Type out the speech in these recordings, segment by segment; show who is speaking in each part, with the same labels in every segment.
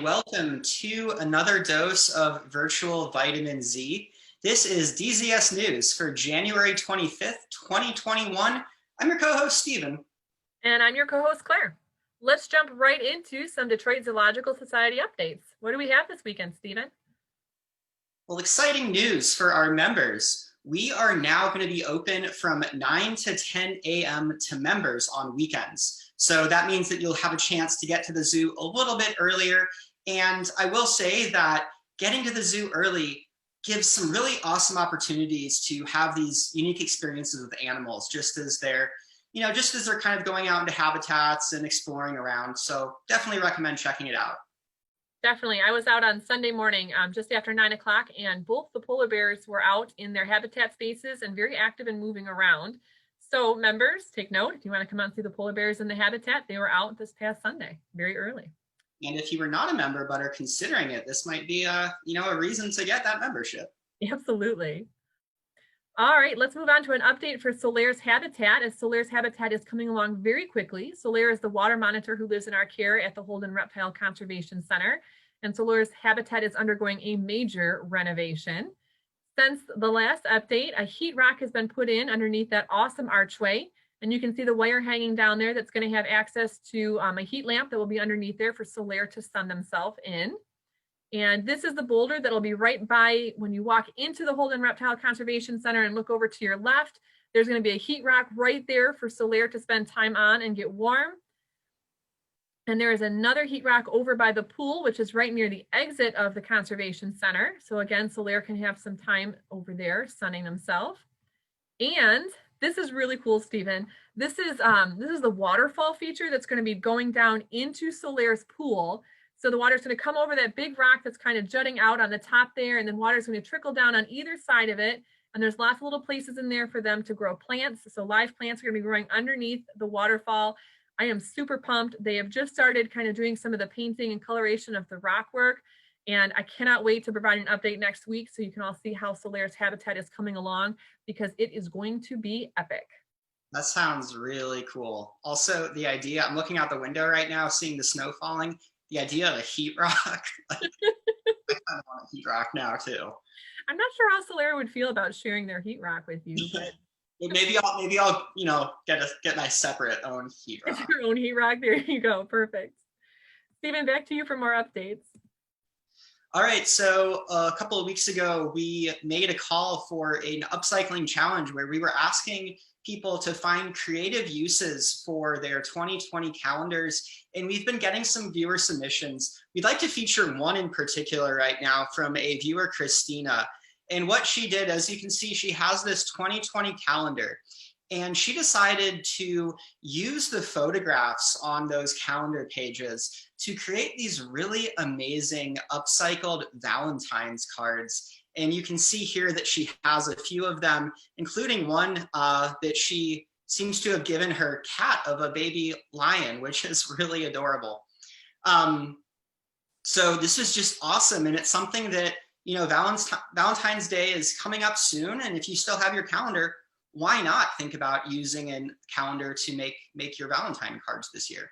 Speaker 1: welcome to another dose of virtual vitamin Z. This is DZS News for January 25th, 2021. I'm your co-host, Stephen.
Speaker 2: And I'm your co-host, Claire. Let's jump right into some Detroit Zoological Society updates. What do we have this weekend, Stephen?
Speaker 1: Well, exciting news for our members. We are now going to be open from 9 to 10 a.m. to members on weekends. So that means that you'll have a chance to get to the zoo a little bit earlier. And I will say that getting to the zoo early gives some really awesome opportunities to have these unique experiences with animals, just as they're kind of going out into habitats and exploring around. So definitely recommend checking it out.
Speaker 2: Definitely. I was out on Sunday morning just after 9 o'clock, and both the polar bears were out in their habitat spaces and very active and moving around. So members, take note, if you want to come out and see the polar bears in the habitat, they were out this past Sunday, very early.
Speaker 1: And if you were not a member but are considering it, this might be a reason to get that membership.
Speaker 2: Absolutely. All right, let's move on to an update for Solaire's habitat, as Solaire's habitat is coming along very quickly. Solaire is the water monitor who lives in our care at the Holden Reptile Conservation Center, and Solaire's habitat is undergoing a major renovation. Since the last update, a heat rock has been put in underneath that awesome archway, and you can see the wire hanging down there that's going to have access to a heat lamp that will be underneath there for Solaire to sun themselves in. And this is the boulder that'll be right by when you walk into the Holden Reptile Conservation Center and look over to your left. There's going to be a heat rock right there for Solaire to spend time on and get warm. And there is another heat rock over by the pool, which is right near the exit of the Conservation Center. So again, Solaire can have some time over there sunning themselves. And this is really cool, Stephen. This is the waterfall feature that's going to be going down into Solaire's pool. So the water is going to come over that big rock that's kind of jutting out on the top there, and then water is going to trickle down on either side of it. And there's lots of little places in there for them to grow plants. So live plants are going to be growing underneath the waterfall. I am super pumped. They have just started kind of doing some of the painting and coloration of the rock work. And I cannot wait to provide an update next week so you can all see how Solaire's habitat is coming along, because it is going to be epic.
Speaker 1: That sounds really cool. Also, the idea, I'm looking out the window right now, seeing the snow falling. The idea of a heat rock, I kind of want a heat rock now too.
Speaker 2: I'm not sure how Solaire would feel about sharing their heat rock with you, but
Speaker 1: maybe I'll get my separate own heat rock.
Speaker 2: Get your own heat rock. There you go. Perfect. Stephen, back to you for more updates.
Speaker 1: All right, so a couple of weeks ago, we made a call for an upcycling challenge where we were asking people to find creative uses for their 2020 calendars, and we've been getting some viewer submissions. We'd like to feature one in particular right now from a viewer, Christina. And what she did, as you can see, she has this 2020 calendar, and she decided to use the photographs on those calendar pages to create these really amazing upcycled Valentine's cards. And you can see here that she has a few of them, including one that she seems to have given her cat of a baby lion, which is really adorable. So this is just awesome. And it's something that, Valentine's Day is coming up soon. And if you still have your calendar, why not think about using a calendar to make your Valentine cards this year?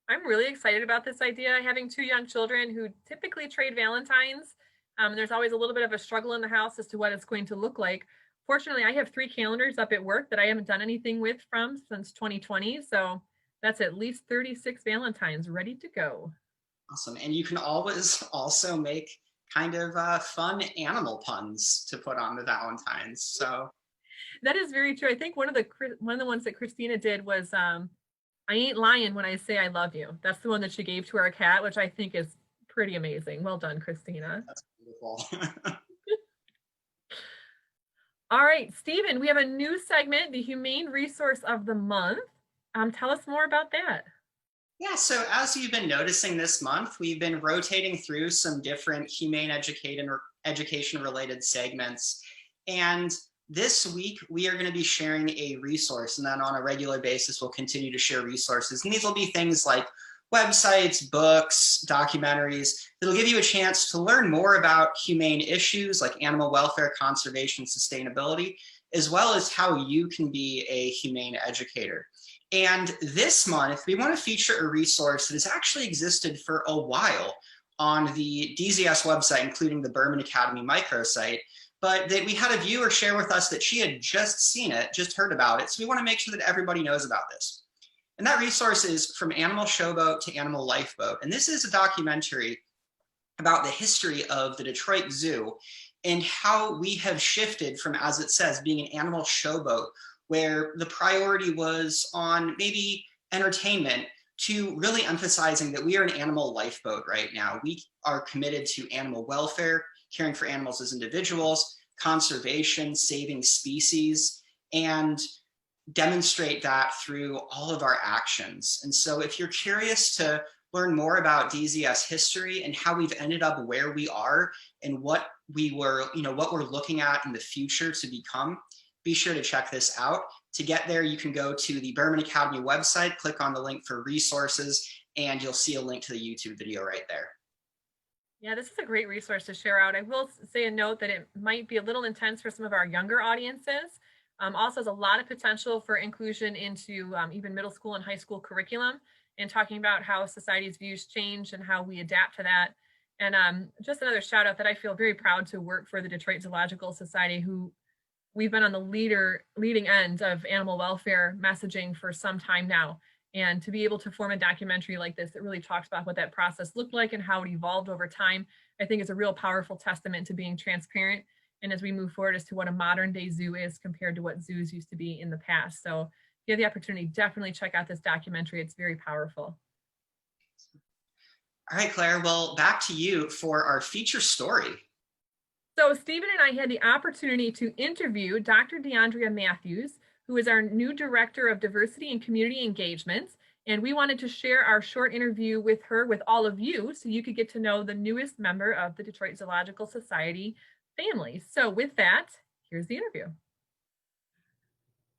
Speaker 2: I'm really excited about this idea. Having two young children who typically trade Valentines, there's always a little bit of a struggle in the house as to what it's going to look like. Fortunately, I have 3 calendars up at work that I haven't done anything with since 2020. So that's at least 36 Valentines ready to go.
Speaker 1: Awesome. And you can always also make kind of fun animal puns to put on the Valentines. So
Speaker 2: that is very true. I think one of the ones that Christina did was, I ain't lying when I say I love you. That's the one that she gave to our cat, which I think is pretty amazing. Well done, Christina.
Speaker 1: That's beautiful.
Speaker 2: All right, Stephen, we have a new segment, the Humane Resource of the Month. Tell us more about that.
Speaker 1: Yeah, so as you've been noticing this month, we've been rotating through some different humane education-related segments. And this week, we are going to be sharing a resource, and then on a regular basis, we'll continue to share resources. And these will be things like websites, books, documentaries that'll give you a chance to learn more about humane issues like animal welfare, conservation, sustainability, as well as how you can be a humane educator. And this month, we want to feature a resource that has actually existed for a while on the DZS website, including the Berman Academy microsite, but that we had a viewer share with us that she had just seen it, just heard about it. So we want to make sure that everybody knows about this. And that resource is From Animal Showboat to Animal Lifeboat. And this is a documentary about the history of the Detroit Zoo and how we have shifted from, as it says, being an animal showboat, where the priority was on maybe entertainment, to really emphasizing that we are an animal lifeboat right now. We are committed to animal welfare, caring for animals as individuals, conservation, saving species, and demonstrate that through all of our actions. And so if you're curious to learn more about DZS history and how we've ended up where we are and what we were, what we're looking at in the future to become, be sure to check this out. To get there, you can go to the Berman Academy website, click on the link for resources, and you'll see a link to the YouTube video right there.
Speaker 2: Yeah, this is a great resource to share out. I will say a note that it might be a little intense for some of our younger audiences. Also has a lot of potential for inclusion into even middle school and high school curriculum, and talking about how society's views change and how we adapt to that. And just another shout out that I feel very proud to work for the Detroit Zoological Society, who we've been on the leading end of animal welfare messaging for some time now. And to be able to form a documentary like this that really talks about what that process looked like and how it evolved over time, I think is a real powerful testament to being transparent. And as we move forward as to what a modern day zoo is compared to what zoos used to be in the past. So if you have the opportunity, definitely check out this documentary. It's very powerful.
Speaker 1: All right, Claire, well, back to you for our feature story.
Speaker 2: So Stephen and I had the opportunity to interview Dr. DeAndrea Matthews, who is our new Director of Diversity and Community Engagement. And we wanted to share our short interview with her with all of you so you could get to know the newest member of the Detroit Zoological Society family. So with that, here's the interview.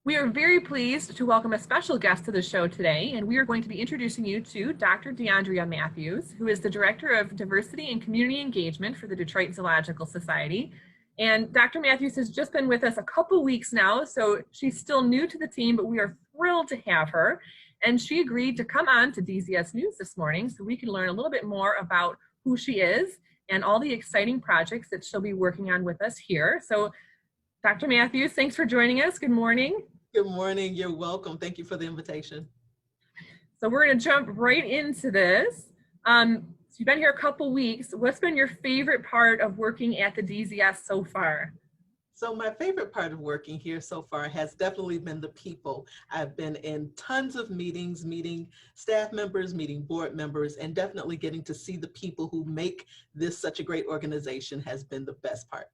Speaker 2: We are very pleased to welcome a special guest to the show today, and we are going to be introducing you to Dr. DeAndrea Matthews, who is the Director of Diversity and Community Engagement for the Detroit Zoological Society. And Dr. Matthews has just been with us a couple weeks now, so she's still new to the team, but we are thrilled to have her. And she agreed to come on to DZS News this morning so we can learn a little bit more about who she is and all the exciting projects that she'll be working on with us here. So Dr. Matthews, thanks for joining us. Good morning.
Speaker 3: Good morning. You're welcome. Thank you for the invitation.
Speaker 2: So we're going to jump right into this. So you've been here a couple weeks. What's been your favorite part of working at the DZS so far?
Speaker 3: So my favorite part of working here so far has definitely been the people. I've been in tons of meetings, meeting staff members, meeting board members, and definitely getting to see the people who make this such a great organization has been the best part.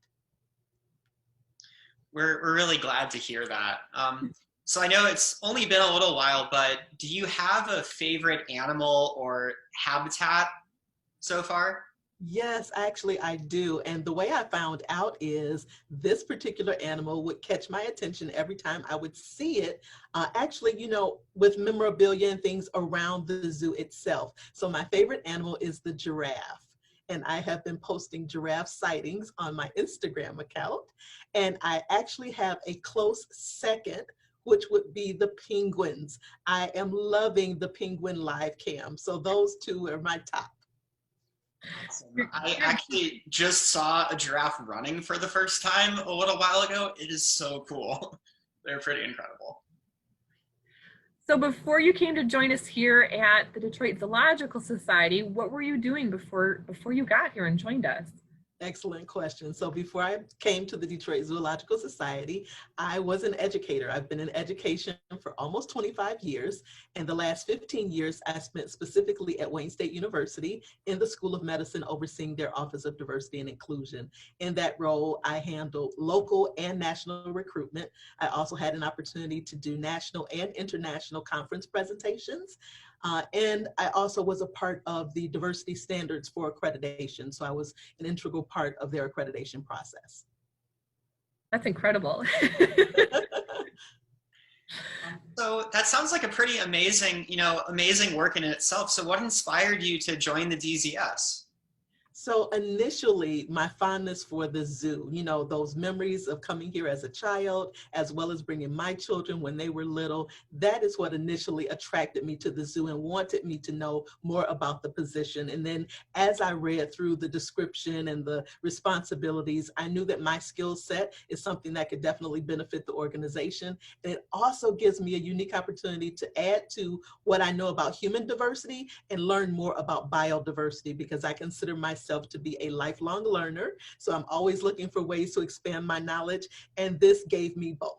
Speaker 1: We're really glad to hear that. So I know it's only been a little while, but do you have a favorite animal or habitat so far?
Speaker 3: Yes, actually I do. And the way I found out is this particular animal would catch my attention every time I would see it. Actually, with memorabilia and things around the zoo itself. So my favorite animal is the giraffe. And I have been posting giraffe sightings on my Instagram account. And I actually have a close second, which would be the penguins. I am loving the penguin live cam. So those two are my top.
Speaker 1: Awesome. I actually just saw a giraffe running for the first time a little while ago. It is so cool. They're pretty incredible.
Speaker 2: So before you came to join us here at the Detroit Zoological Society, what were you doing before you got here and joined us?
Speaker 3: Excellent question. So before I came to the Detroit Zoological Society, I was an educator. I've been in education for almost 25 years. And the last 15 years, I spent specifically at Wayne State University in the School of Medicine, overseeing their Office of Diversity and Inclusion. In that role, I handled local and national recruitment. I also had an opportunity to do national and international conference presentations. And I also was a part of the diversity standards for accreditation. So I was an integral part of their accreditation process.
Speaker 2: That's incredible.
Speaker 1: So that sounds like a pretty amazing, amazing work in itself. So what inspired you to join the DZS?
Speaker 3: So initially, my fondness for the zoo, you know, those memories of coming here as a child, as well as bringing my children when they were little, that is what initially attracted me to the zoo and wanted me to know more about the position. And then as I read through the description and the responsibilities, I knew that my skill set is something that could definitely benefit the organization. And it also gives me a unique opportunity to add to what I know about human diversity and learn more about biodiversity, because I consider myself to be a lifelong learner. So I'm always looking for ways to expand my knowledge, and this gave me both.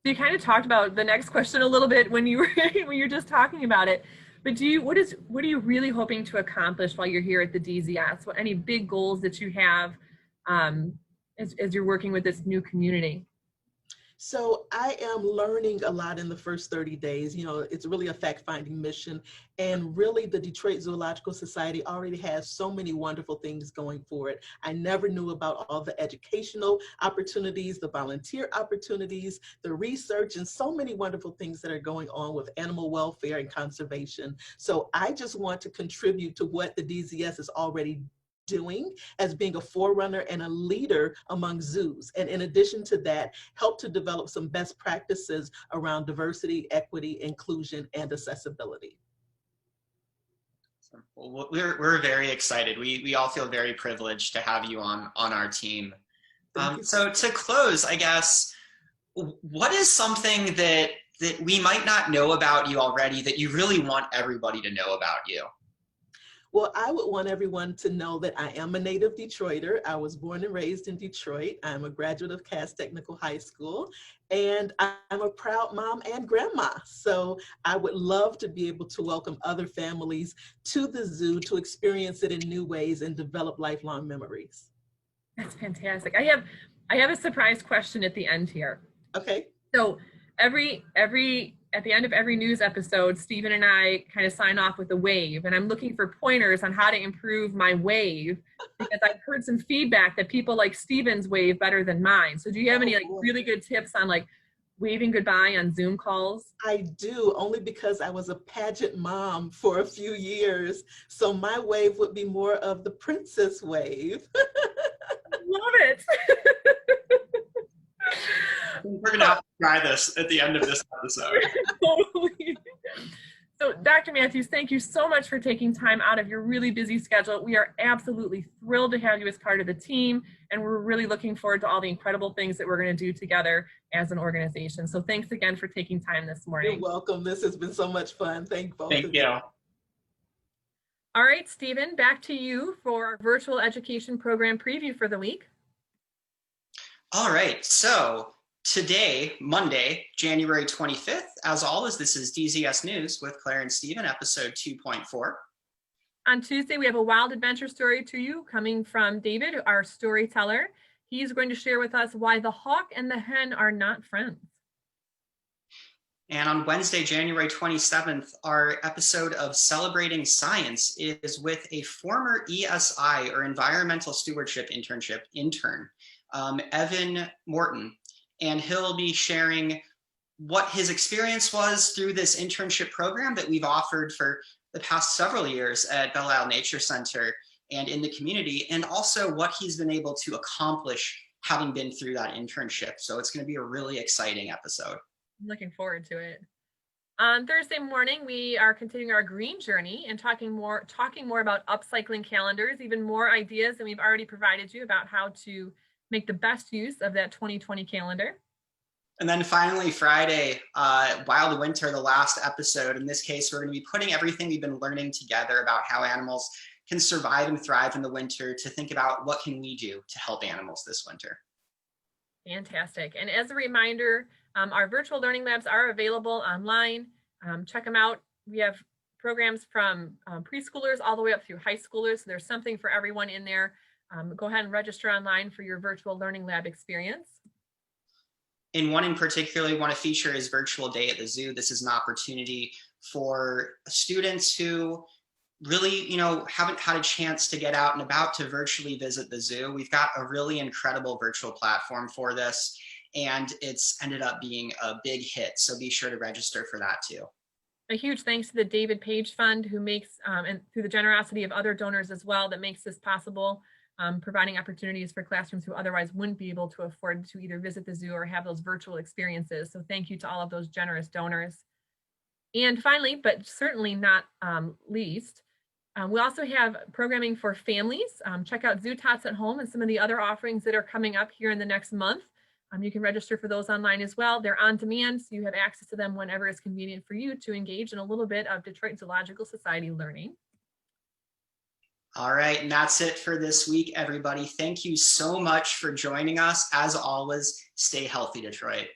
Speaker 2: You kind of talked about the next question a little bit when you were when you're just talking about it. But what are you really hoping to accomplish while you're here at the DZS? What any big goals that you have as you're working with this new community?
Speaker 3: So I am learning a lot in the first 30 days. You know, it's really a fact-finding mission. And really, the Detroit Zoological Society already has so many wonderful things going for it. I never knew about all the educational opportunities, the volunteer opportunities, the research, and so many wonderful things that are going on with animal welfare and conservation. So I just want to contribute to what the DZS is already doing as being a forerunner and a leader among zoos. And in addition to that, help to develop some best practices around diversity, equity, inclusion, and accessibility.
Speaker 1: Well, we're very excited. We all feel very privileged to have you on our team. So to close, I guess, what is something that we might not know about you already that you really want everybody to know about you?
Speaker 3: Well, I would want everyone to know that I am a native Detroiter. I was born and raised in Detroit. I'm a graduate of Cass Technical High School, and I'm a proud mom and grandma. So I would love to be able to welcome other families to the zoo to experience it in new ways and develop lifelong memories.
Speaker 2: That's fantastic. I have a surprise question at the end here.
Speaker 3: Okay.
Speaker 2: So at the end of every news episode, Stephen and I kind of sign off with a wave, and I'm looking for pointers on how to improve my wave, because I've heard some feedback that people like Stephen's wave better than mine. So do you have any really good tips on like waving goodbye on Zoom calls?
Speaker 3: I do, only because I was a pageant mom for a few years. So my wave would be more of the princess wave.
Speaker 2: Love it.
Speaker 1: We're gonna have to try this at the end of this episode.
Speaker 2: Totally. So Dr. Matthews, thank you so much for taking time out of your really busy schedule. We are absolutely thrilled to have you as part of the team, and we're really looking forward to all the incredible things that we're going to do together as an organization. So thanks again for taking time this morning.
Speaker 3: You're welcome. This has been so much fun. Thank both
Speaker 1: Thank you.
Speaker 2: All right, Stephen, back to you for our virtual education program preview for the week.
Speaker 1: All right, so today, Monday, January 25th, as always, this is DZS News with Claire and Stephen, episode 2.4.
Speaker 2: On Tuesday, we have a wild adventure story to you coming from David, our storyteller. He's going to share with us why the hawk and the hen are not friends.
Speaker 1: And on Wednesday, January 27th, our episode of Celebrating Science is with a former ESI, or Environmental Stewardship intern, Evan Morton. And he'll be sharing what his experience was through this internship program that we've offered for the past several years at Belle Isle Nature Center and in the community, and also what he's been able to accomplish having been through that internship. So it's going to be a really exciting episode.
Speaker 2: I'm looking forward to it. On Thursday morning, we are continuing our green journey and talking more about upcycling calendars, even more ideas than we've already provided you about how to make the best use of that 2020 calendar.
Speaker 1: And then finally, Friday, Wild Winter, the last episode. In this case, we're going to be putting everything we've been learning together about how animals can survive and thrive in the winter to think about what can we do to help animals this winter.
Speaker 2: Fantastic. And as a reminder, our virtual learning labs are available online. Check them out. We have programs from preschoolers all the way up through high schoolers. So there's something for everyone in there. Go ahead and register online for your virtual learning lab experience.
Speaker 1: And one in particular we want to feature is Virtual Day at the Zoo. This is an opportunity for students who really, haven't had a chance to get out and about to virtually visit the zoo. We've got a really incredible virtual platform for this, and it's ended up being a big hit. So be sure to register for that too.
Speaker 2: A huge thanks to the David Page Fund, who makes, and through the generosity of other donors as well, that makes this possible, providing opportunities for classrooms who otherwise wouldn't be able to afford to either visit the zoo or have those virtual experiences. So thank you to all of those generous donors. And finally, but certainly not least, we also have programming for families. Check out Zoo Tots at Home and some of the other offerings that are coming up here in the next month. You can register for those online as well. They're on demand, so you have access to them whenever it's convenient for you to engage in a little bit of Detroit Zoological Society learning.
Speaker 1: All right, and that's it for this week, everybody. Thank you so much for joining us. As always, stay healthy, Detroit.